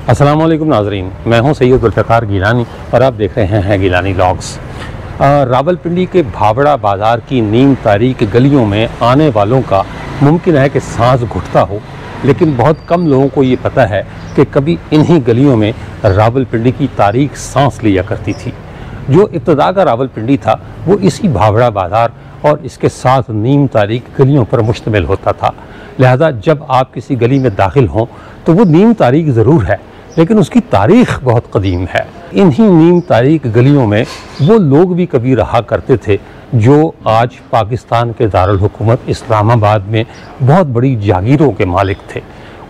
अस्सलामुअलैकुम नाज़रीन, मैं हूं सैयद जुल्फ़िकार गिलानी और आप देख रहे हैं गिलानी व्लॉग्स। रावलपिंडी के भावड़ा बाज़ार की नीम तारीक गलियों में आने वालों का मुमकिन है कि सांस घुटता हो, लेकिन बहुत कम लोगों को ये पता है कि कभी इन्हीं गलियों में रावलपिंडी की तारीक सांस लिया करती थी। जो इब्तदा का रावलपिंडी था वो इसी भावड़ा बाज़ार और इसके साथ नीम तारीक गलियों पर मुश्तमिल होता था। लिहाजा जब आप किसी गली में दाखिल हों तो वो नीम तारीक ज़रूर है, लेकिन उसकी तारीख़ बहुत कदीम है। इन्हीं नीम तारीक गलियों में वो लोग भी कभी रहा करते थे जो आज पाकिस्तान के दारुल हुकूमत इस्लामाबाद में बहुत बड़ी जागीरों के मालिक थे।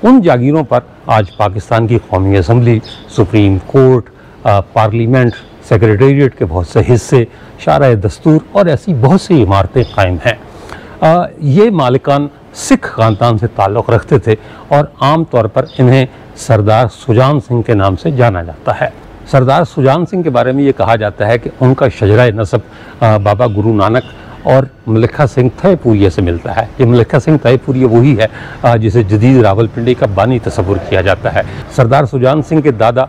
उन जागीरों पर आज पाकिस्तान की कौमी assembly, supreme court, parliament, secretariat के बहुत से हिस्से, शारा दस्तूर और ऐसी बहुत सी इमारतें कायम हैं। ये मालिकान सिख ख़ानदान से ताल्लुक़ रखते थे और आम तौर पर इन्हें सरदार सुजान सिंह के नाम से जाना जाता है। सरदार सुजान सिंह के बारे में ये कहा जाता है कि उनका शजरा नसब बाबा गुरु नानक और मलिका सिंह तयपुरिया से मिलता है। ये मलिका सिंह तयपुरिया वही है जिसे जदीद रावलपिंडी का बानी तस्वुर किया जाता है। सरदार सुजान सिंह के दादा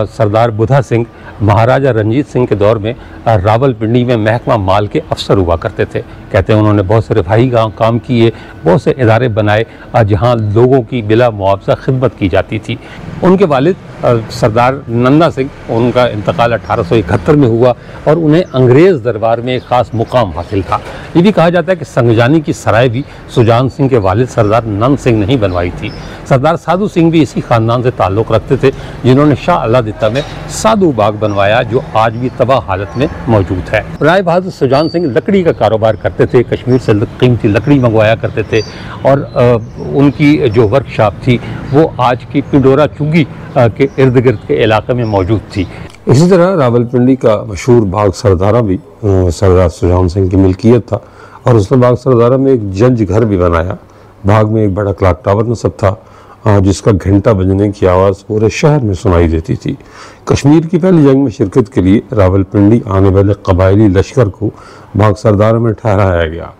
सरदार बुधा सिंह महाराजा रंजीत सिंह के दौर में रावलपिंडी में महकमा माल के अफसर हुआ करते थे। कहते हैं उन्होंने बहुत से रिफाही काम किए, बहुत से इदारे बनाए जहाँ लोगों की बिला मुआवजा खिदमत की जाती थी। उनके वालिद सरदार नंदा सिंह, उनका इंतकाल 1871 में हुआ और उन्हें अंग्रेज़ दरबार में एक ख़ास मुकाम हासिल था। ये भी कहा जाता है कि संगजानी की सराय भी सुजान सिंह के वालिद सरदार नंद सिंह ने ही बनवाई थी। सरदार साधु सिंह भी इसी ख़ानदान से ताल्लुक़ रखते थे, जिन्होंने शाह अलादित्ता में साधु बाग बनवाया जो आज भी तबाह हालत में मौजूद है। राय बहादुर सुजान सिंह लकड़ी का कारोबार करते थे, कश्मीर से कीमती लकड़ी मंगवाया करते थे और उनकी जो वर्कशॉप थी वो आज की पिंडोरा चुंगी के इर्द गिर्द के इलाके में मौजूद थी। इसी तरह रावलपिंडी का मशहूर बाग सरदारा भी सरदार सुजान सिंह की मिल्कियत था और उसने बाग सरदारा में एक जंज घर भी बनाया। बाग में एक बड़ा क्लॉक टावर नस्ब था जिसका घंटा बजने की आवाज़ पूरे शहर में सुनाई देती थी। कश्मीर की पहली जंग में शिरकत के लिए रावलपिंडी आने वाले कबायली लश्कर को बाग सरदारा में ठहराया गया।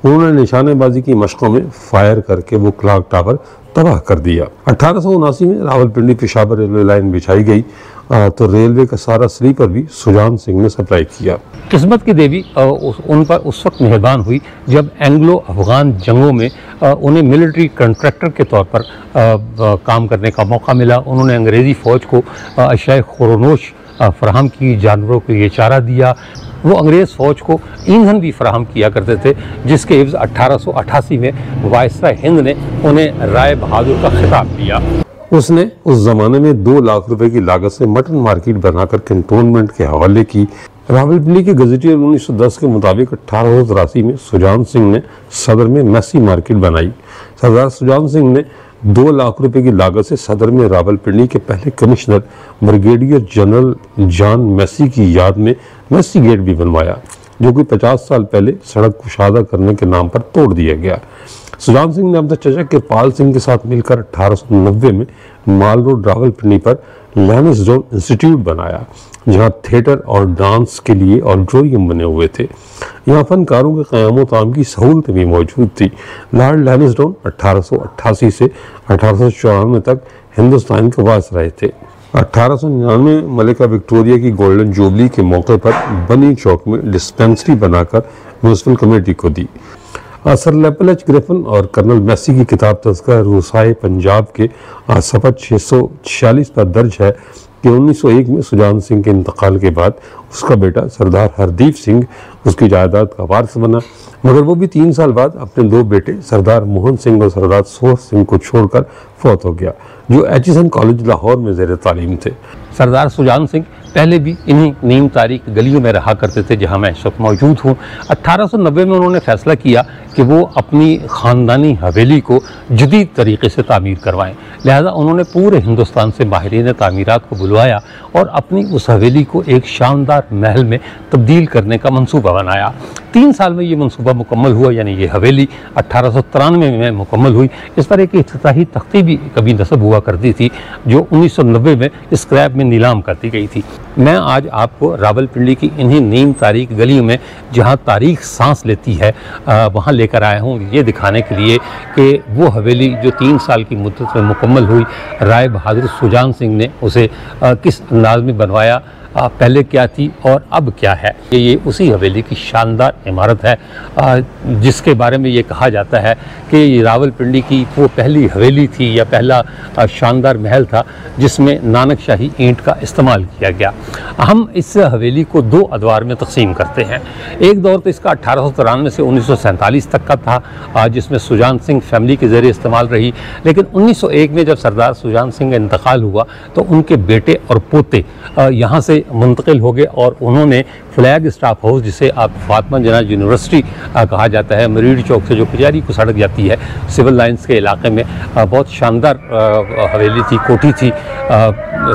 उन्होंने निशानेबाजी की मशकों में फायर करके वो क्लॉक टावर तबाह कर दिया। 1879 में रावलपिंडी पेशावर रेलवे लाइन बिछाई गई तो रेलवे का सारा स्लीपर भी सुजान सिंह ने सप्लाई किया। किस्मत की देवी उन पर उस वक्त मेहरबान हुई जब एंग्लो अफगान जंगों में उन्हें मिलिट्री कॉन्ट्रैक्टर के तौर पर काम करने का मौका मिला। उन्होंने अंग्रेज़ी फ़ौज को अशिया खुरनोश फराहम की, जानवरों को ये चारा दिया। वो अंग्रेज़ फ़ौज को ईंधन भी फराहम किया करते थे, जिसके एवज़ 1888 में वायसराय हिंद ने उन्हें राय बहादुर का खिताब दिया। उसने उस ज़माने में 2 लाख रुपए की लागत से मटन मार्केट बनाकर कैंटोनमेंट के हवाले की। रावलपिंडी के गज़टियर 1910 के मुताबिक 1883 में सुजान सिंह ने सदर में मैसी मार्केट बनाई। सरदार सुजान सिंह ने 2 लाख रुपए की लागत से सदर में रावलपिंडी के पहले commissioner brigadier general John Massey की याद में मैसी गेट भी बनवाया, जो कि 50 साल पहले सड़क कुशादा करने के नाम पर तोड़ दिया गया। सुजान सिंह ने अपने चचा कृपाल सिंह के साथ मिलकर 1890 में माल रोड रावलपिंडी पर लैनिसडोन इंस्टीट्यूट बनाया, जहां थिएटर और डांस के लिए ऑडिटोरियम बने हुए थे। यहाँ फनकारों के क़याम ताम की सहूलतें भी मौजूद थी। लॉर्ड लैनिसडोन 1888 से 1894 तक हिंदुस्तान के वायसराय थे। 1899 मलिका विक्टोरिया की गोल्डन जुबली के मौके पर बनी चौक में डिस्पेंसरी बनाकर म्यूनिसिपल कमेटी को दी। सर लेपल एच ग्रिफिन और कर्नल मैसी की किताब तज़किरा रूसाए पंजाब के सफ़ा 646 पर दर्ज है कि 1901 में सुजान सिंह के इंतकाल के बाद उसका बेटा सरदार हरदीप सिंह उसकी जायदाद का वारिस बना, मगर वो भी 3 साल बाद अपने 2 बेटे सरदार मोहन सिंह और सरदार सोहर सिंह को छोड़कर फौत हो गया, जो एचिसन कॉलेज लाहौर में ज़ेर तालीम थे। सरदार सुजान सिंह पहले भी इन्हीं नीम तारीख गलियों में रहा करते थे जहां मैं इस वक्त मौजूद हूं। 1890 में उन्होंने फैसला किया कि वो अपनी ख़ानदानी हवेली को जदीद तरीके से तामीर करवाएं। लिहाजा उन्होंने पूरे हिंदुस्तान से माहिरीन तामीरात को बुलवाया और अपनी उस हवेली को एक शानदार महल में तब्दील करने का मंसूबा बनाया। 3 साल में ये मनसूबा मुकम्मल हुआ, यानी ये हवेली 1893 में मुकम्मल हुई। इस पर एक इफ्तिताही तख्ती भी कभी नस्ब हुआ करती थी जो 1990 में स्क्रैप में नीलाम कर दी गई थी। मैं आज आपको रावलपिंडी की इन्हीं नीम तारीख गलियों में जहाँ तारीख सांस लेती है वहाँ लेकर आया हूँ, ये दिखाने के लिए कि वो हवेली जो 3 साल की मुद्दत में मुकम्मल हुई, राय बहादुर सुजान सिंह ने उसे किस अंदाज में बनवाया, पहले क्या थी और अब क्या है। ये उसी हवेली की शानदार इमारत है जिसके बारे में ये कहा जाता है कि ये रावलपिंडी की वो पहली हवेली थी या पहला शानदार महल था जिसमें नानक शाही ईंट का इस्तेमाल किया गया। हम इस हवेली को 2 अदवार में तकसीम करते हैं। एक दौर तो इसका 1893 से 1947 तक का था जिसमें सुजान सिंह फैमिली के ज़रिए इस्तेमाल रही, लेकिन 1901 में जब सरदार सुजान सिंह का इंतकाल हुआ तो उनके बेटे और पोते यहाँ से मुंतकिल हो गए और उन्होंने फ्लैग स्टाफ हाउस, जिसे आप फातिमा जिन्ना यूनिवर्सिटी कहा जाता है, मरीड चौक से जो कचहरी को सड़क जाती है सिविल लाइंस के इलाके में, बहुत शानदार हवेली थी, कोठी थी,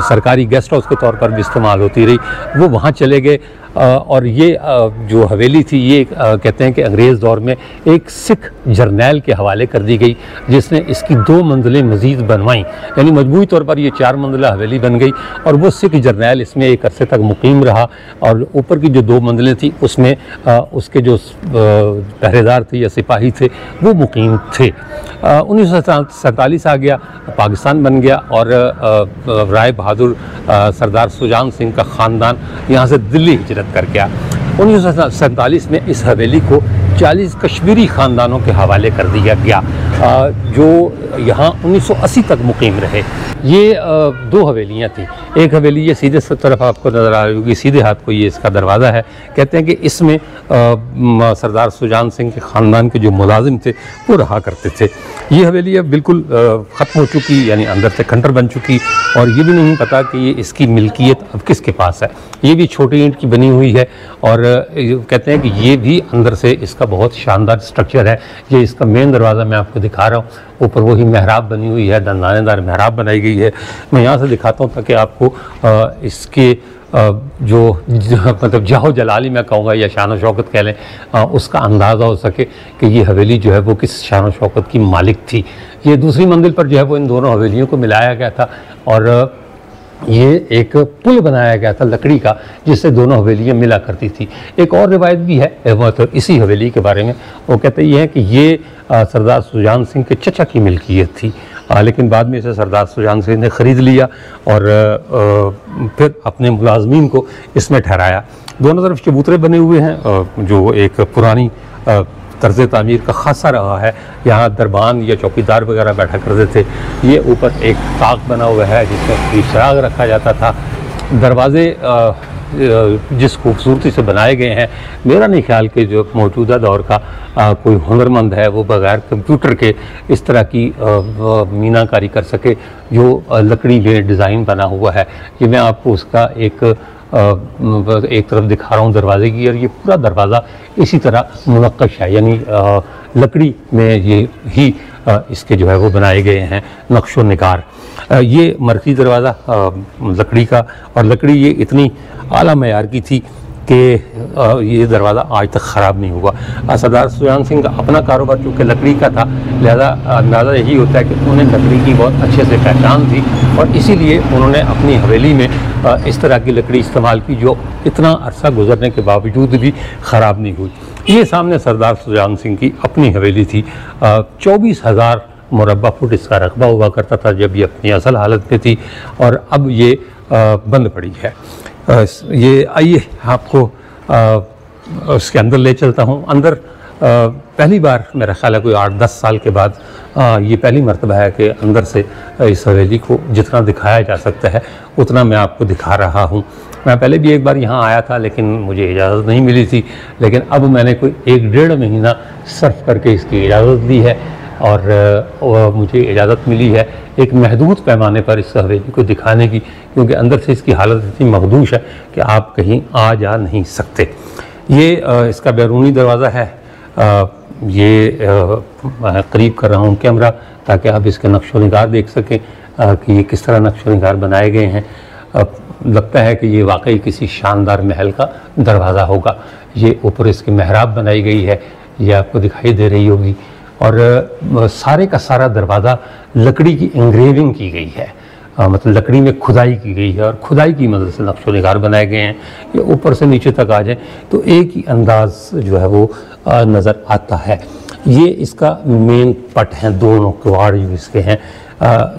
सरकारी गेस्ट हाउस के तौर पर भी इस्तेमाल होती रही। वो वहाँ चले गए और ये जो हवेली थी ये कहते हैं कि अंग्रेज़ दौर में एक सिख जर्नैल के हवाले कर दी गई जिसने इसकी 2 मंजिलें मज़ीद बनवाईं, यानी मजबूरी तौर पर ये 4 मंजिला हवेली बन गई और वो सिख जर्नैल इसमें एक अरसे तक मुकीम रहा और ऊपर की जो 2 मंजिलें थी उसमें उसके जो पहरेदार थे या सिपाही थे वो मुकीम थे। 1947 आ गया, पाकिस्तान बन गया और राय बहादुर सरदार सुजान सिंह का ख़ानदान यहाँ से दिल्ली हिजरत कर गया। 1947 में इस हवेली को 40 कश्मीरी ख़ानदानों के हवाले कर दिया गया जो यहाँ 1980 तक मुकीम रहे। ये 2 हवेलियाँ थी। एक हवेली ये सीधे तरफ आपको नज़र आ रही होगी, सीधे हाथ को ये इसका दरवाज़ा है। कहते हैं कि इसमें सरदार सुजान सिंह के ख़ानदान के जो मुलाजिम थे वो रहा करते थे। ये हवेली अब बिल्कुल ख़त्म हो चुकी, यानी अंदर से खंडर बन चुकी और ये भी नहीं पता कि ये इसकी मिल्कियत अब किसके पास है। ये भी छोटी ईंट की बनी हुई है और कहते हैं कि ये भी अंदर से इसका बहुत शानदार स्ट्रक्चर है। ये इसका मेन दरवाज़ा मैं आपको दिखा रहा हूँ, ऊपर वही मेहराब बनी हुई है, दंदानेदार मेहराब बनाई गई है। मैं यहाँ से दिखाता हूँ ताकि आपको इसके जो मतलब जाहो जलाली मैं कहूँगा या शान शौकत कह लें उसका अंदाज़ा हो सके कि ये हवेली जो है वो किस शान शौकत की मालिक थी। ये दूसरी मंजिल पर जो है वो इन दोनों हवेलियों को मिलाया गया था और ये एक पुल बनाया गया था लकड़ी का जिससे दोनों हवेलियाँ मिला करती थी। एक और रिवायत भी है मतलब इसी हवेली के बारे में, वो कहते ये हैं कि ये सरदार सुजान सिंह के चचा की मिल्कियत थी, लेकिन बाद में इसे सरदार सुजान सिंह ने ख़रीद लिया और फिर अपने मुलाजमीन को इसमें ठहराया। दोनों तरफ चबूतरे बने हुए हैं जो एक पुरानी तर्ज़ तामीर का खासा रहा है। यहाँ दरबान या चौकीदार वगैरह बैठा करते थे। ये ऊपर एक ताक बना हुआ है जिसमें चिराग रखा जाता था। दरवाज़े जिस खूबसूरती से बनाए गए हैं, मेरा नहीं ख्याल कि जो मौजूदा दौर का कोई हुनरमंद है वो बग़ैर कंप्यूटर के इस तरह की मीनाकारी कर सके जो लकड़ी में डिज़ाइन बना हुआ है। ये मैं आपको उसका एक तरफ दिखा रहा हूँ दरवाज़े की, और ये पूरा दरवाज़ा इसी तरह मुनक्कश है, यानी लकड़ी में ये ही इसके जो है वो बनाए गए हैं नक्शो निगार। ये मरकज़ी दरवाज़ा लकड़ी का, और लकड़ी ये इतनी आला मयार की थी कि ये दरवाज़ा आज तक ख़राब नहीं हुआ। सरदार सुजान सिंह का अपना कारोबार चूँकि लकड़ी का था, लिहाजा अंदाज़ा यही होता है कि उन्हें लकड़ी की बहुत अच्छे से पहचान थी और इसीलिए उन्होंने अपनी हवेली में इस तरह की लकड़ी इस्तेमाल की जो इतना अरसा गुजरने के बावजूद भी ख़राब नहीं हुई। ये सामने सरदार सुजान सिंह की अपनी हवेली थी। 24,000 मुरब्बा फुट इसका रकबा हुआ करता था जब ये अपनी असल हालत में थी, और अब ये बंद पड़ी है। ये आइए आपको उसके अंदर ले चलता हूँ। अंदर पहली बार मेरा ख्याल है कोई 8-10 साल के बाद ये पहली मर्तबा है कि अंदर से इस हवेली को जितना दिखाया जा सकता है उतना मैं आपको दिखा रहा हूँ। मैं पहले भी एक बार यहाँ आया था लेकिन मुझे इजाज़त नहीं मिली थी, लेकिन अब मैंने कोई 1-1.5 महीना सर्फ करके इसकी इजाज़त दी है और मुझे इजाज़त मिली है एक महदूद पैमाने पर इस हवेली को दिखाने की, क्योंकि अंदर से इसकी हालत इतनी मखदूश है कि आप कहीं आ जा नहीं सकते। ये इसका बैरूनी दरवाज़ा है। ये करीब कर रहा हूँ कैमरा ताकि आप इसके नक्शो निगार देख सकें कि ये किस तरह नक्शो निगार बनाए गए हैं। लगता है कि ये वाकई किसी शानदार महल का दरवाज़ा होगा। ये ऊपर इसकी मेहराब बनाई गई है, ये आपको दिखाई दे रही होगी। और सारे का सारा दरवाज़ा लकड़ी की इंग्रेविंग की गई है, मतलब लकड़ी में खुदाई की गई है और खुदाई की मदद से नक्शो निगार बनाए गए हैं। ये ऊपर से नीचे तक आ जाए तो एक ही अंदाज जो है वो नज़र आता है। ये इसका मेन पट हैं, दोनों किवाड़ जो इसके हैं।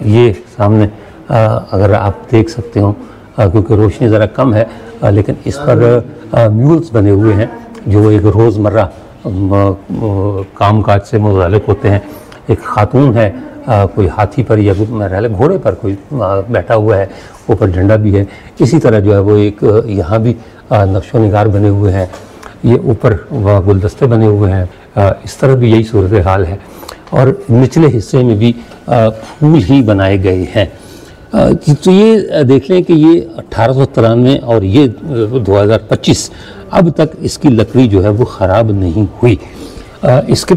ये सामने अगर आप देख सकते हो, क्योंकि रोशनी ज़रा कम है, लेकिन इस पर म्यूल्स बने हुए हैं जो एक रोज़मर्रा काम काज से मुताल्लिक़ होते हैं। एक खातून है, कोई हाथी पर या घोड़े पर कोई बैठा हुआ है, ऊपर झंडा भी है। इसी तरह जो है वो एक यहाँ भी नक्शो निगार बने हुए हैं। ये ऊपर गुलदस्ते बने हुए हैं, इस तरह भी यही सूरत हाल है। और निचले हिस्से में भी फूल ही बनाए गए हैं। तो ये देख लें कि ये 1893 और ये 2025 अब तक इसकी लकड़ी जो है वो ख़राब नहीं हुई। इसके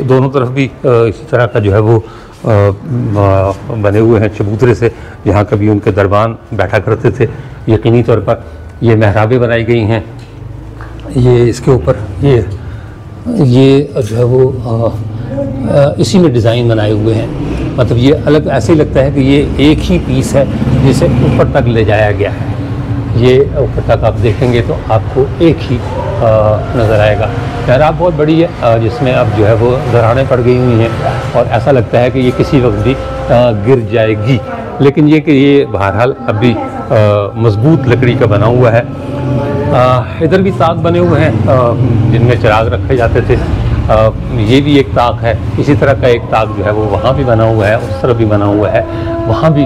दोनों तरफ भी इसी तरह का जो है वो बने हुए हैं चबूतरे से, जहाँ कभी उनके दरबान बैठा करते थे। यकीनी तौर पर ये मेहराबें बनाई गई हैं। ये इसके ऊपर ये जो है वो इसी में डिज़ाइन बनाए हुए हैं। मतलब ये अलग ऐसे ही लगता है कि ये एक ही पीस है जिसे ऊपर तक ले जाया गया है। ये ऊपर तक आप देखेंगे तो आपको एक ही नज़र आएगा। मेहराब बहुत बड़ी है, जिसमें अब जो है वो दरारें पड़ गई हुई हैं और ऐसा लगता है कि ये किसी वक्त भी गिर जाएगी। लेकिन ये कि ये बहरहाल अभी मजबूत लकड़ी का बना हुआ है। इधर भी ताक बने हुए हैं जिनमें चिराग रखे जाते थे। ये भी एक ताक है। इसी तरह का एक ताक जो है वो वहाँ भी बना हुआ है, उस तरफ भी बना हुआ है। वहाँ भी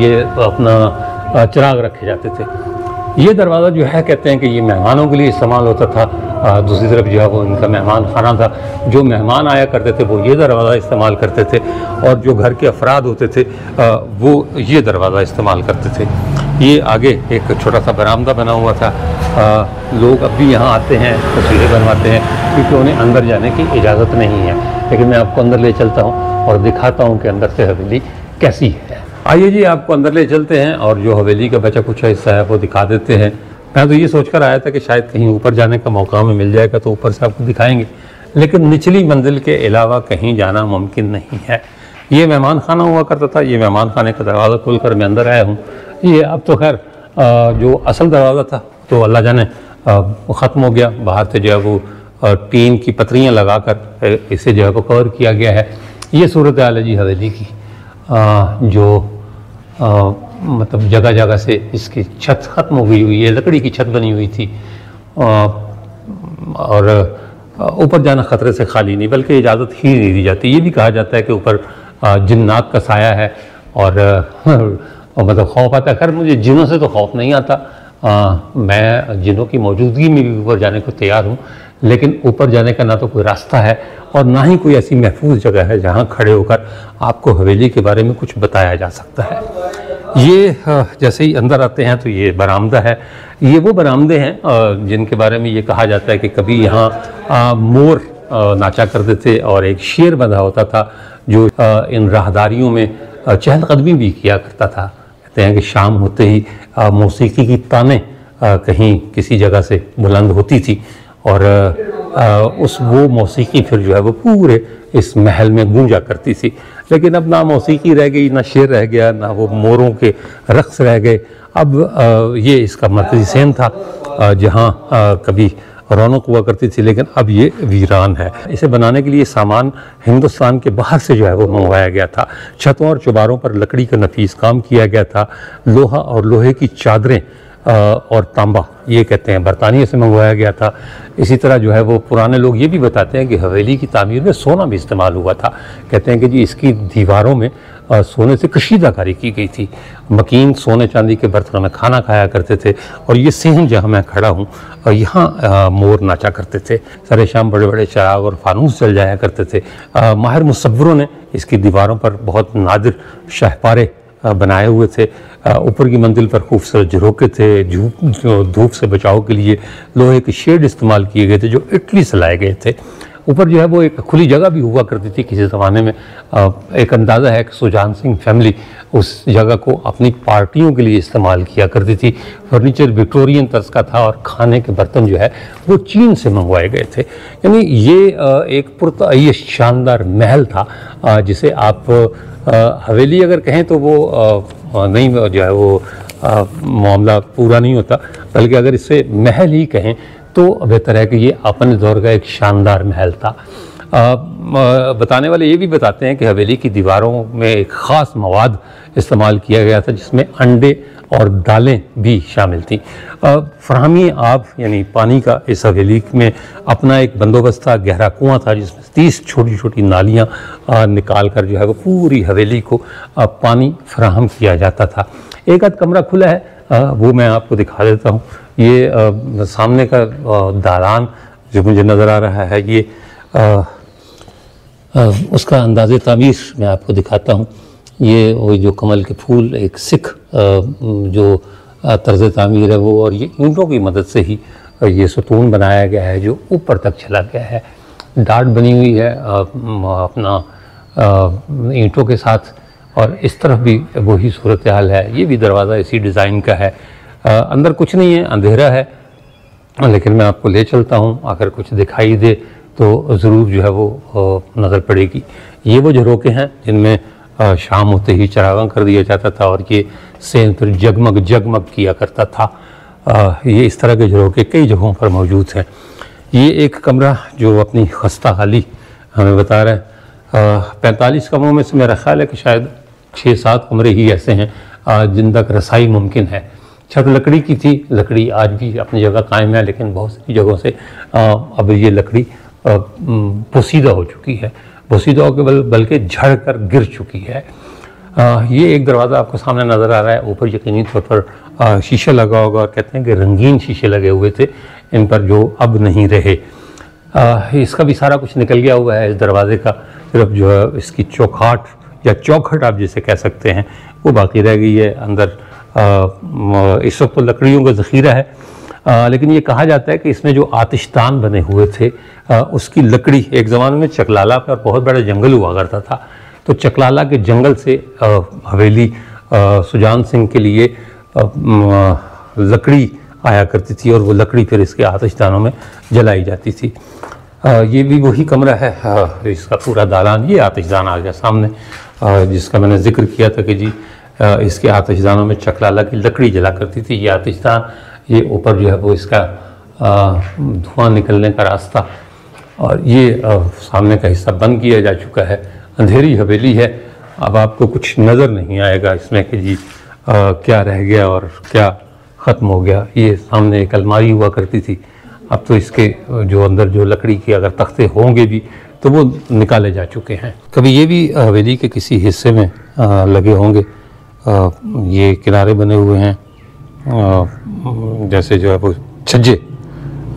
ये अपना चिराग रखे जाते थे। ये दरवाज़ा जो है कहते हैं कि ये मेहमानों के लिए इस्तेमाल होता था। दूसरी तरफ जो है वो इनका मेहमान खाना था। जो मेहमान आया करते थे वो ये दरवाज़ा इस्तेमाल करते थे और जो घर के अफराद होते थे वो ये दरवाज़ा इस्तेमाल करते थे। ये आगे एक छोटा सा बरामदा बना हुआ था। लोग अब भी यहाँ आते हैं, तस्वीरें बनवाते हैं, क्योंकि उन्हें अंदर जाने की इजाज़त नहीं है। लेकिन मैं आपको अंदर ले चलता हूँ और दिखाता हूँ कि अंदर से हवेली कैसी है। आइए जी, आपको अंदर ले चलते हैं और जो हवेली का बचा कुछ हिस्सा है वो दिखा देते हैं। मैं तो ये सोचकर आया था कि शायद कहीं ऊपर जाने का मौका हमें मिल जाएगा तो ऊपर से आपको दिखाएंगे, लेकिन निचली मंजिल के अलावा कहीं जाना मुमकिन नहीं है। ये मेहमान खाना हुआ करता था। ये मेहमान खाने का दरवाज़ा खोल कर मैं अंदर आया हूँ। ये अब तो खैर जो असल दरवाज़ा था तो अल्लाह जाने ख़त्म हो गया। बाहर से जो है वो टीन की पतरियाँ लगाकर इसे जो है वो कवर किया गया है। ये सूरत हाल है जी हवेली की। जो मतलब जगह जगह से इसकी छत ख़त्म हो गई हुई है, लकड़ी की छत बनी हुई थी। और ऊपर जाना ख़तरे से खाली नहीं, बल्कि इजाज़त ही नहीं दी जाती। ये भी कहा जाता है कि ऊपर जिन्नात का साया है और मतलब खौफ आता है। खैर मुझे जिनों से तो खौफ नहीं आता। मैं जिनों की मौजूदगी में भी ऊपर जाने को तैयार हूँ, लेकिन ऊपर जाने का ना तो कोई रास्ता है और ना ही कोई ऐसी महफूज जगह है जहाँ खड़े होकर आपको हवेली के बारे में कुछ बताया जा सकता है। ये जैसे ही अंदर आते हैं तो ये बरामदा है। ये वो बरामदे हैं जिनके बारे में ये कहा जाता है कि कभी यहाँ मोर नाचा करते थे और एक शेर बंधा होता था जो इन राहदारियों में चहलकदमी भी किया करता था। कहते हैं कि शाम होते ही मौसीकी की तानें कहीं किसी जगह से बुलंद होती थी और वो मौसीकी फिर जो है वो पूरे इस महल में गूंजा करती थी। लेकिन अब ना मौसीकी रह गई, ना शेर रह गया, ना वो मोरों के रक़्स रह गए। अब ये इसका मरकज़ी सेन था जहाँ कभी रौनक हुआ करती थी, लेकिन अब ये वीरान है। इसे बनाने के लिए सामान हिंदुस्तान के बाहर से जो है वो मंगवाया गया था। छतों और चुबारों पर लकड़ी का नफीस काम किया गया था। लोहा और लोहे की चादरें और तांबा, ये कहते हैं बरतानिया से मंगवाया गया था। इसी तरह जो है वो पुराने लोग ये भी बताते हैं कि हवेली की तामीर में सोना भी इस्तेमाल हुआ था। कहते हैं कि जी इसकी दीवारों में सोने से कशीदाकारी की गई थी। मकीन सोने चांदी के बर्तनों में खाना खाया करते थे। और ये सेहन जहाँ मैं खड़ा हूँ यहाँ मोर नाचा करते थे। सरे शाम बड़े बड़े चिराग और फानूस जल जाया करते थे। माहिर मुसव्विरों ने इसकी दीवारों पर बहुत नादिर शाहपारे बनाए हुए थे। ऊपर की मंजिल पर खूबसूरत झरोके थे। धूप से बचाव के लिए लोहे के शेड इस्तेमाल किए गए थे जो इटली से लाए गए थे। ऊपर जो है वो एक खुली जगह भी हुआ करती थी किसी ज़माने में। एक अंदाज़ा है कि सुजान सिंह फैमिली उस जगह को अपनी पार्टियों के लिए इस्तेमाल किया करती थी। फर्नीचर विक्टोरियन तर्ज का था और खाने के बर्तन जो है वो चीन से मंगवाए गए थे। यानी ये एक पुरतअय्यश शानदार महल था, जिसे आप हवेली अगर कहें तो वो नहीं जो है वो मामला पूरा नहीं होता, बल्कि अगर इसे महल ही कहें तो बेहतर है कि ये अपने दौर का एक शानदार महल था। बताने वाले ये भी बताते हैं कि हवेली की दीवारों में एक ख़ास मवाद इस्तेमाल किया गया था जिसमें अंडे और दालें भी शामिल थीं। फराहमी आब यानी पानी का इस हवेली में अपना एक बंदोबस्त था। गहरा कुआं था जिसमें 30 छोटी छोटी नालियाँ निकाल कर जो है वो पूरी हवेली को पानी फराहम किया जाता था। एक आध कमरा खुला है, वो मैं आपको दिखा देता हूँ। ये सामने का दालान जो मुझे नज़र आ रहा है, ये उसका अंदाज़े तामीर मैं आपको दिखाता हूँ। ये वो जो कमल के फूल, एक सिख जो तर्ज़ तामीर है वो, और ये ईंटों की मदद से ही ये सुतून बनाया गया है जो ऊपर तक चला गया है। डाट बनी हुई है अपना ईंटों के साथ, और इस तरफ भी वही सूरत हाल है। ये भी दरवाज़ा इसी डिज़ाइन का है। अंदर कुछ नहीं है, अंधेरा है, लेकिन मैं आपको ले चलता हूँ। अगर कुछ दिखाई दे तो ज़रूर जो है वो नज़र पड़ेगी। ये वो झरोके हैं जिनमें शाम होते ही चरागां कर दिया जाता था और ये सेंध फिर जगमग जगमग किया करता था। ये इस तरह के झरोके कई जगहों पर मौजूद हैं। ये एक कमरा जो अपनी खस्ता हाली हमें बता रहा है। 45 कमरों में से मेरा ख्याल है कि शायद 6-7 कमरे ही ऐसे हैं जिन तक रसाई मुमकिन है। छत लकड़ी की थी, लकड़ी आज भी अपनी जगह कायम है, लेकिन बहुत सारी जगहों से अब ये लकड़ी पोसीदा हो चुकी है। पोसीदा होकर बल्कि झड़ कर गिर चुकी है। ये एक दरवाज़ा आपको सामने नज़र आ रहा है। ऊपर यकीनी तौर पर शीशा लगा होगा, और कहते हैं कि रंगीन शीशे लगे हुए थे इन पर जो अब नहीं रहे। इसका भी सारा कुछ निकल गया हुआ है इस दरवाज़े का। सिर्फ जो है इसकी चौखाट या चौखट आप जिसे कह सकते हैं वो बाकी रह गई है। अंदर इस वक्त तो लकड़ियों का ज़ख़ीरा है, लेकिन ये कहा जाता है कि इसमें जो आतिशदान बने हुए थे उसकी लकड़ी, एक ज़माने में चकलाला पर बहुत बड़ा जंगल हुआ करता था, तो चकलाला के जंगल से हवेली सुजान सिंह के लिए लकड़ी आया करती थी, और वो लकड़ी फिर इसके आतिशदानों में जलाई जाती थी। ये भी वही कमरा है, इसका पूरा दालान। ये आतिशदान आ गया सामने, जिसका मैंने जिक्र किया था कि जी इसके आतिशदानों में चकलाला की लकड़ी जला करती थी। ये आतिशदान, ये ऊपर जो है वो इसका धुआं निकलने का रास्ता, और ये सामने का हिस्सा बंद किया जा चुका है। अंधेरी हवेली है, अब आपको कुछ नज़र नहीं आएगा इसमें कि जी क्या रह गया और क्या ख़त्म हो गया। ये सामने एक अलमारी हुआ करती थी, अब तो इसके जो अंदर जो लकड़ी के अगर तख्ते होंगे भी तो वो निकाले जा चुके हैं। कभी ये भी हवेली के किसी हिस्से में लगे होंगे। ये किनारे बने हुए हैं, जैसे जो है वो छज्जे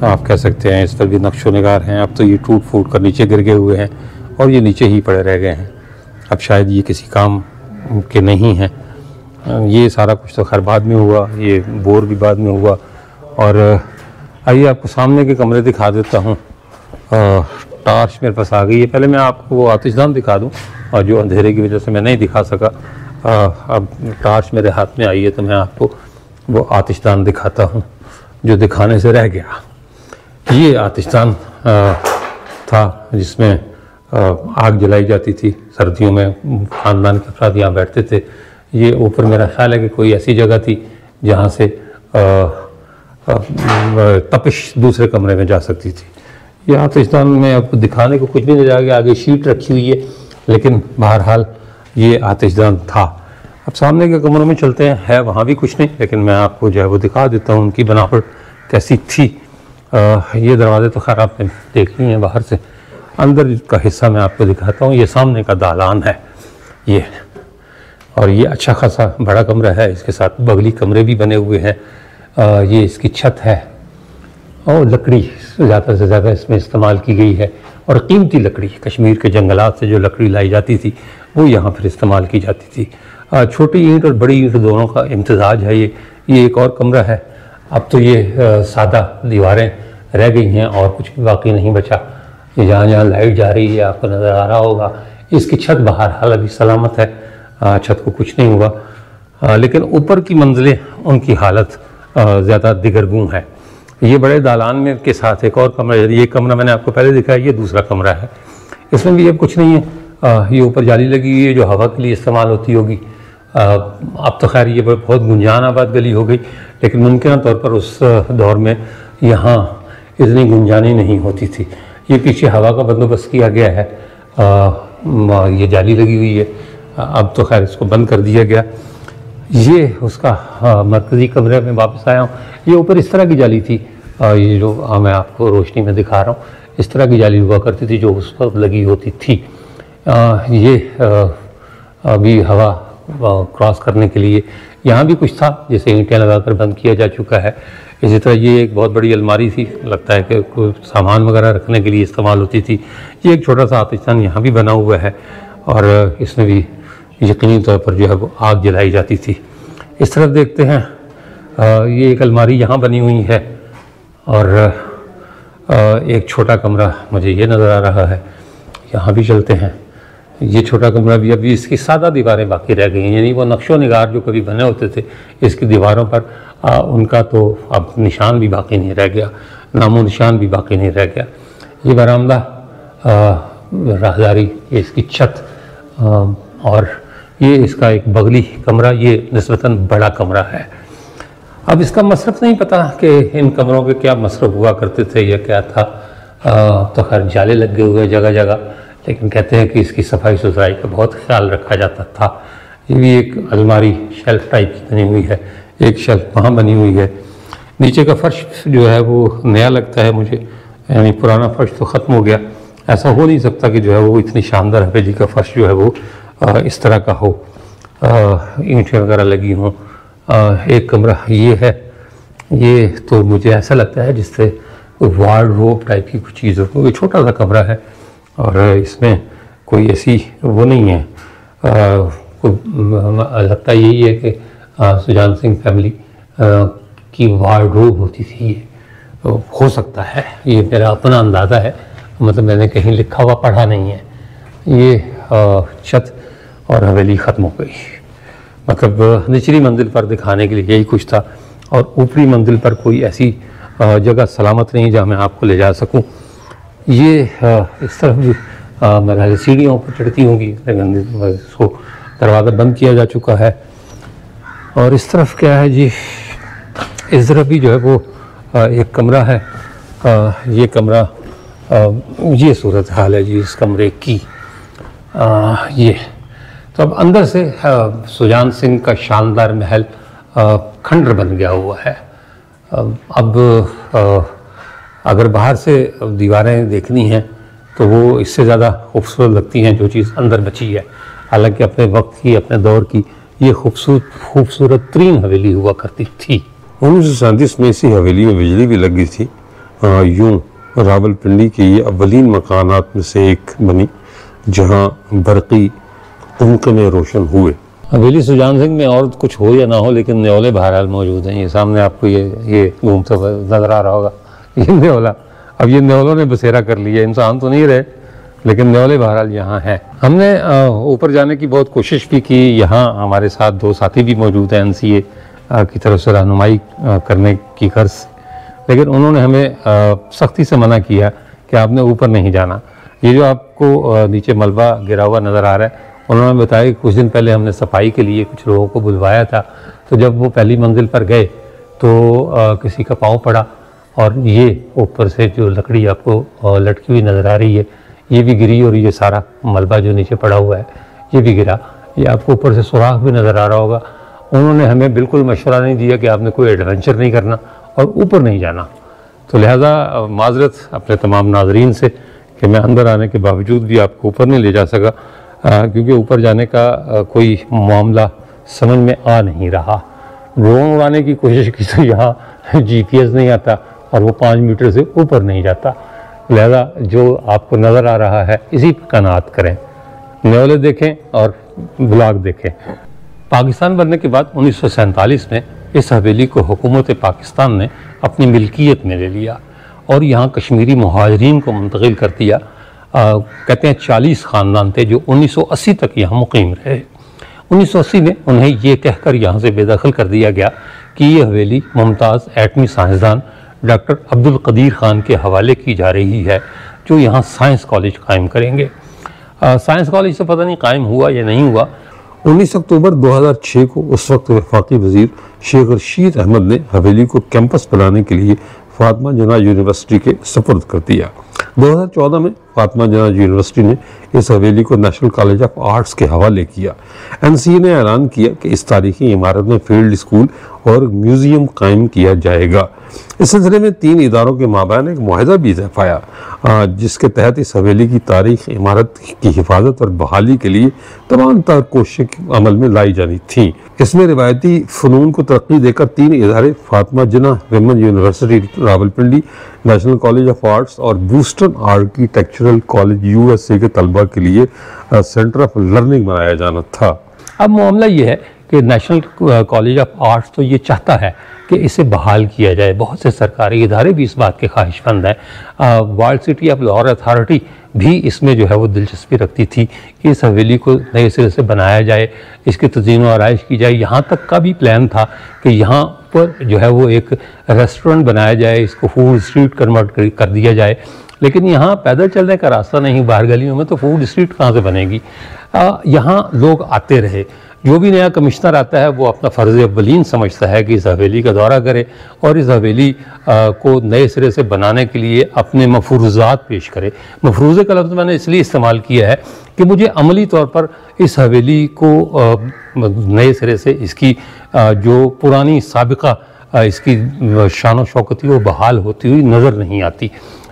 आप कह सकते हैं, इस पर भी नक्शो निगार हैं। अब तो ये टूट फूट कर नीचे गिर गए हुए हैं और ये नीचे ही पड़े रह गए हैं। अब शायद ये किसी काम के नहीं हैं। ये सारा कुछ तो खैर बाद में हुआ, ये बोर भी बाद में हुआ। और आइए आपको सामने के कमरे दिखा देता हूँ। टार्च मेरे पास आ गई है, पहले मैं आपको वो आतिशदान दिखा दूँ, और जो अंधेरे की वजह से मैं नहीं दिखा सका। अब टार्च मेरे हाथ में आई है तो मैं आपको वो आतिशदान दिखाता हूँ जो दिखाने से रह गया। ये आतिशदान था जिसमें आग जलाई जाती थी सर्दियों में। ख़ानदान के अफराद यहाँ बैठते थे। ये ऊपर मेरा ख्याल है कि कोई ऐसी जगह थी जहाँ से तपिश दूसरे कमरे में जा सकती थी। ये आतिशदान में आपको दिखाने को कुछ भी नहीं जाएगा, आगे शीट रखी हुई है, लेकिन बहरहाल ये आतिशदान था। अब सामने के कमरों में चलते हैं, है वहाँ भी कुछ नहीं, लेकिन मैं आपको जो है वो दिखा देता हूँ उनकी बनावट कैसी थी। ये दरवाजे तो खैर आपने देख लिए हैं बाहर से, अंदर का हिस्सा मैं आपको दिखाता हूँ। ये सामने का दालान है ये, और ये अच्छा खासा बड़ा कमरा है, इसके साथ बगली कमरे भी बने हुए हैं। ये इसकी छत है, और लकड़ी ज़्यादा से ज़्यादा इसमें इस्तेमाल की गई है, और कीमती लकड़ी कश्मीर के जंगलात से जो लकड़ी लाई जाती थी वो यहाँ फिर इस्तेमाल की जाती थी। छोटी ईंट और बड़ी ईंट दोनों का इम्तजाज है ये एक और कमरा है। अब तो ये सादा दीवारें रह गई हैं और कुछ भी बाकी नहीं बचा। ये जहाँ जहाँ लाइट जा रही है आपको नज़र आ रहा होगा। इसकी छत बहरहाल अभी सलामत है, छत को कुछ नहीं हुआ, लेकिन ऊपर की मंजिलें उनकी हालत ज़्यादा दिगरगूं है। ये बड़े दालान में के साथ एक और कमरा, ये कमरा मैंने आपको पहले दिखाया, ये दूसरा कमरा है। इसमें भी अब कुछ नहीं है। ये ऊपर जाली लगी हुई है जो हवा के लिए इस्तेमाल होती होगी। अब तो खैर ये बहुत गुंजान आबाद गली हो गई, लेकिन मुमकिन तौर पर उस दौर में यहाँ इतनी गुंजानी नहीं होती थी। ये पीछे हवा का बंदोबस्त किया गया है, ये जाली लगी हुई है। अब तो खैर इसको बंद कर दिया गया। ये उसका मरकज़ी कमरे में वापस आया हूँ। ये ऊपर इस तरह की जाली थी, ये जो मैं आपको रोशनी में दिखा रहा हूँ, इस तरह की जाली हुआ करती थी जो उस पर लगी होती थी। ये अभी हवा क्रॉस करने के लिए यहाँ भी कुछ था, जैसे ईंटें लगाकर बंद किया जा चुका है। इसी तरह ये एक बहुत बड़ी अलमारी थी, लगता है कि कोई सामान वगैरह रखने के लिए इस्तेमाल होती थी। ये एक छोटा सा आतिशान यहाँ भी बना हुआ है और इसमें भी यकीनी तौर पर जो है वो आग जलाई जाती थी। इस तरफ देखते हैं, ये एक अलमारी यहाँ बनी हुई है और एक छोटा कमरा मुझे ये नज़र आ रहा है। यहाँ भी चलते हैं। ये छोटा कमरा भी, अभी इसकी सादा दीवारें बाकी रह गई हैं, यानी वो नक्शो निगार जो कभी बने होते थे इसकी दीवारों पर, उनका तो अब निशान भी बाकी नहीं रह गया, नामो निशान भी बाकी नहीं रह गया। ये बरामदा, राहदारी, ये इसकी छत और ये इसका एक बगली कमरा, ये निस्बतन बड़ा कमरा है। अब इसका मसरफ नहीं पता कि इन कमरों के क्या मसरफ हुआ करते थे या क्या था। तो खैर जाले लगे हुए जगह जगह, लेकिन कहते हैं कि इसकी सफाई सुथराई का बहुत ख्याल रखा जाता था। ये भी एक अलमारी शेल्फ टाइप की बनी हुई है, एक शेल्फ वहाँ बनी हुई है। नीचे का फर्श जो है वो नया लगता है मुझे, यानी पुराना फर्श तो ख़त्म हो गया। ऐसा हो नहीं सकता कि जो है वो इतनी शानदार हवेली का फर्श जो है वो इस तरह का हो, ईंटें वगैरह लगी हों। एक कमरा ये है, ये तो मुझे ऐसा लगता है जिससे वार्डरोब टाइप की कुछ चीज़ हो। ये छोटा सा कमरा है और इसमें कोई ऐसी वो नहीं है, लगता यही है कि सुजान सिंह फैमिली की वार्डरोब होती थी। ये तो हो सकता है, ये मेरा अपना अंदाज़ा है, मतलब मैंने कहीं लिखा हुआ पढ़ा नहीं है। ये छत और हवेली ख़त्म हो गई, मतलब निचली मंजिल पर दिखाने के लिए यही कुछ था और ऊपरी मंजिल पर कोई ऐसी जगह सलामत नहीं जहाँ मैं आपको ले जा सकूँ। ये इस तरफ भी मेरा सीढ़ियों पर चढ़ती होंगी, लेकिन इसको दरवाज़ा बंद किया जा चुका है। और इस तरफ क्या है जी, इस तरफ भी जो है वो एक कमरा है। ये कमरा, ये सूरत हाल है जी इस कमरे की। ये तो अब अंदर से सुजान सिंह का शानदार महल खंडर बन गया हुआ है। अब अगर बाहर से दीवारें देखनी हैं तो वो इससे ज़्यादा खूबसूरत लगती हैं जो चीज़ अंदर बची है। हालांकि अपने वक्त की, अपने दौर की ये खूबसूरत तरीन हवेली हुआ करती थी। 1937 में इसी हवेली में बिजली भी लगी थी। यूँ रावलपिंडी के ये अव्वलीन मकानात में से एक बनी जहाँ बरक़ी उम्क में रोशन हुए। हवेली सुजान सिंह में और कुछ हो या ना हो, लेकिन न्योले बहरहाल मौजूद हैं। ये सामने आपको ये घूमता हुआ नज़र आ रहा होगा, ये न्योला। अब ये न्योलों ने बसेरा कर लिया, इंसान तो नहीं रहे लेकिन न्योले बहरहाल यहाँ हैं। हमने ऊपर जाने की बहुत कोशिश भी की। यहाँ हमारे साथ दो साथी भी मौजूद हैं NCA की तरफ से रहनुमाई करने की गर्ज से, लेकिन उन्होंने हमें सख्ती से मना किया कि आपने ऊपर नहीं जाना। ये जो आपको नीचे मलबा गिरा हुआ नज़र आ रहा है, उन्होंने बताया कि कुछ दिन पहले हमने सफाई के लिए कुछ लोगों को बुलवाया था, तो जब वो पहली मंजिल पर गए तो किसी का पाँव पड़ा और ये ऊपर से जो लकड़ी आपको लटकी हुई नज़र आ रही है ये भी गिरी और ये सारा मलबा जो नीचे पड़ा हुआ है ये भी गिरा। ये आपको ऊपर से सुराख भी नज़र आ रहा होगा। उन्होंने हमें बिल्कुल मशवरा नहीं दिया कि आपने कोई एडवेंचर नहीं करना और ऊपर नहीं जाना। तो लिहाजा माजरत अपने तमाम नाजरीन से कि मैं अंदर आने के बावजूद भी आपको ऊपर नहीं ले जा सका, क्योंकि ऊपर जाने का कोई मामला समझ में आ नहीं रहा। ड्रोन उड़ाने की कोशिश की तो यहाँ GPS नहीं आता और वो 5 मीटर से ऊपर नहीं जाता। लिहाजा जो आपको नज़र आ रहा है इसी पर कनात करें, न्योले देखें और ब्लॉग देखें। पाकिस्तान बनने के बाद 1947 में इस हवेली को हुकूमत पाकिस्तान ने अपनी मिल्कियत में ले लिया और यहाँ कश्मीरी मुहाजिरीन को मुंतकिल कर दिया। कहते हैं 40 ख़ानदान थे जो 1980 तक यहाँ मुकीम रहे। 1980 में उन्हें ये कहकर यहाँ से बेदखल कर दिया गया कि ये हवेली मुमताज़ एटमी साइंसदान डॉक्टर अब्दुल कदीर ख़ान के हवाले की जा रही है, जो यहाँ साइंस कॉलेज कायम करेंगे। साइंस कॉलेज से पता नहीं कायम हुआ या नहीं हुआ। 19 अक्टूबर 2006 को उस वक्त वफाकी वज़ीर शेख रशीद अहमद ने हवेली को कैंपस बनाने के लिए फातिमा जिन्ना यूनिवर्सिटी के सपुर्द कर दिया। 2014 में फातिमा जिन्ना यूनिवर्सिटी ने इस हवेली को नेशनल कॉलेज ऑफ आर्ट्स के हवाले किया। एनसीए ने ऐलान किया कि इस तारीखी इमारत में फील्ड स्कूल और म्यूज़ियम कायम किया जाएगा। इस सिलसिले में 3 इदारों के माबैन एक मुआहदा भी तय पाया, जिसके तहत इस हवेली की तारीख, इमारत की हिफाजत और बहाली के लिए तमाम तर कोशिशें अमल में लाई जानी थी। इसमें रिवायती फ़नून को तरक्की देकर 3 इदारे Fatima Jinnah women university Rawalpindi, national college of arts और बूस्टन आर्किटेक्चरल कॉलेज यूएसए के तलबा के लिए सेंटर ऑफ लर्निंग बनाया जाना था। अब मामला ये है कि नेशनल कॉलेज ऑफ आर्ट्स तो ये चाहता है कि इसे बहाल किया जाए। बहुत से सरकारी इदारे भी इस बात के ख्वाहिशमंद हैं। Walled city of Lahore authority भी इसमें जो है वो दिलचस्पी रखती थी कि इस हवेली को नए सिरे से बनाया जाए, इसकी तज़ीन व आराइश की जाए। यहाँ तक का भी प्लान था कि यहाँ पर जो है वो एक रेस्टोरेंट बनाया जाए, इसको फूड स्ट्रीट कन्वर्ट कर दिया जाए। लेकिन यहाँ पैदल चलने का रास्ता नहीं, बाहर गलियों में, तो फूड स्ट्रीट कहाँ से बनेगी। यहाँ लोग आते रहे। जो भी नया कमिश्नर आता है वो अपना फ़र्ज़ अव्वलीन समझता है कि इस हवेली का दौरा करे और इस हवेली को नए सिरे से बनाने के लिए अपने मफरूज़ात पेश करे। मफरूज़े का लफ्ज़ मैंने इसलिए इस्तेमाल किया है कि मुझे अमली तौर पर इस हवेली को नए सिरे से इसकी जो पुरानी साबिक़ा इसकी शान व शौकती वो बहाल होती हुई नज़र नहीं आती।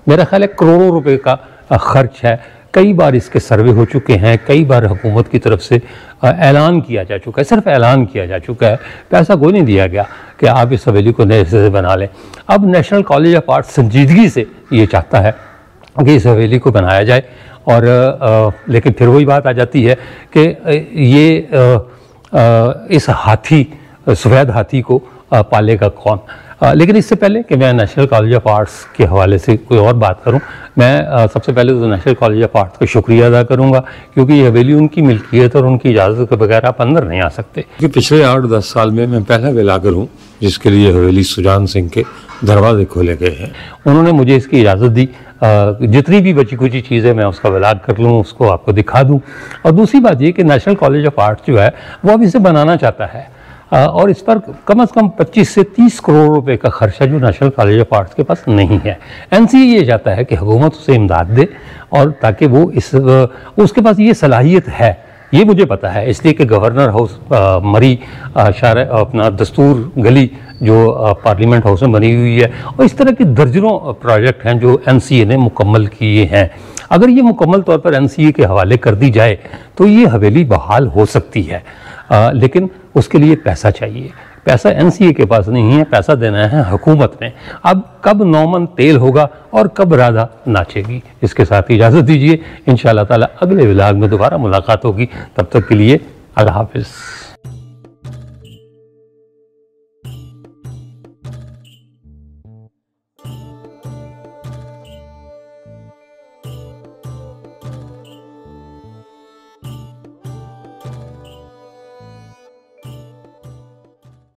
मेरा ख्याल है करोड़ों रुपए का ख़र्च है। कई बार इसके सर्वे हो चुके हैं, कई बार हुकूमत की तरफ से ऐलान किया जा चुका है, सिर्फ ऐलान किया जा चुका है, पैसा कोई नहीं दिया गया कि आप इस हवेली को नए से बना लें। अब नेशनल कॉलेज ऑफ आर्ट्स संजीदगी से ये चाहता है कि इस हवेली को बनाया जाए और लेकिन फिर वही बात आ जाती है कि इस हाथी, सफ़ेद हाथी को पालेगा कौन। लेकिन इससे पहले कि मैं नेशनल कॉलेज ऑफ आर्ट्स के हवाले से कोई और बात करूं, मैं सबसे पहले तो नेशनल कॉलेज ऑफ आर्ट्स का शुक्रिया अदा करूंगा, क्योंकि ये हवेली उनकी मिल्कियत और उनकी इजाज़त के बगैर आप अंदर नहीं आ सकते। कि पिछले 8-10 साल में मैं पहला विलागर हूँ जिसके लिए हवेली सुजान सिंह के दरवाजे खोले गए हैं। उन्होंने मुझे इसकी इजाज़त दी, जितनी भी बची कुची चीज़ें मैं उसका विलाग कर लूँ, उसको आपको दिखा दूँ। और दूसरी बात ये कि नेशनल कॉलेज ऑफ आर्ट्स जो है वो अब इसे बनाना चाहता है और इस पर कम से कम 25 से 30 करोड़ रुपए का खर्चा जो नेशनल कॉलेज ऑफ आर्ट्स के पास नहीं है। एनसीए ये चाहता है कि हुकूमत उसे इमदाद दे और ताकि वो उसके पास ये सलाहियत है, ये मुझे पता है, इसलिए कि गवर्नर हाउस मरी अपना दस्तूर गली जो पार्लियामेंट हाउस में बनी हुई है और इस तरह के दर्जनों प्रोजेक्ट हैं जो एनसीए ने मुकम्मल किए हैं। अगर ये मुकम्मल तौर पर एनसीए के हवाले कर दी जाए तो ये हवेली बहाल हो सकती है, लेकिन उसके लिए पैसा चाहिए। पैसा एनसीए के पास नहीं है, पैसा देना है हुकूमत ने। अब कब नौमन तेल होगा और कब राधा नाचेगी। इसके साथ ही इजाज़त दीजिए, इंशाअल्लाह ताला अगले व्लॉग में दोबारा मुलाकात होगी। तब तक के लिए अल्लाह हाफ़िज़।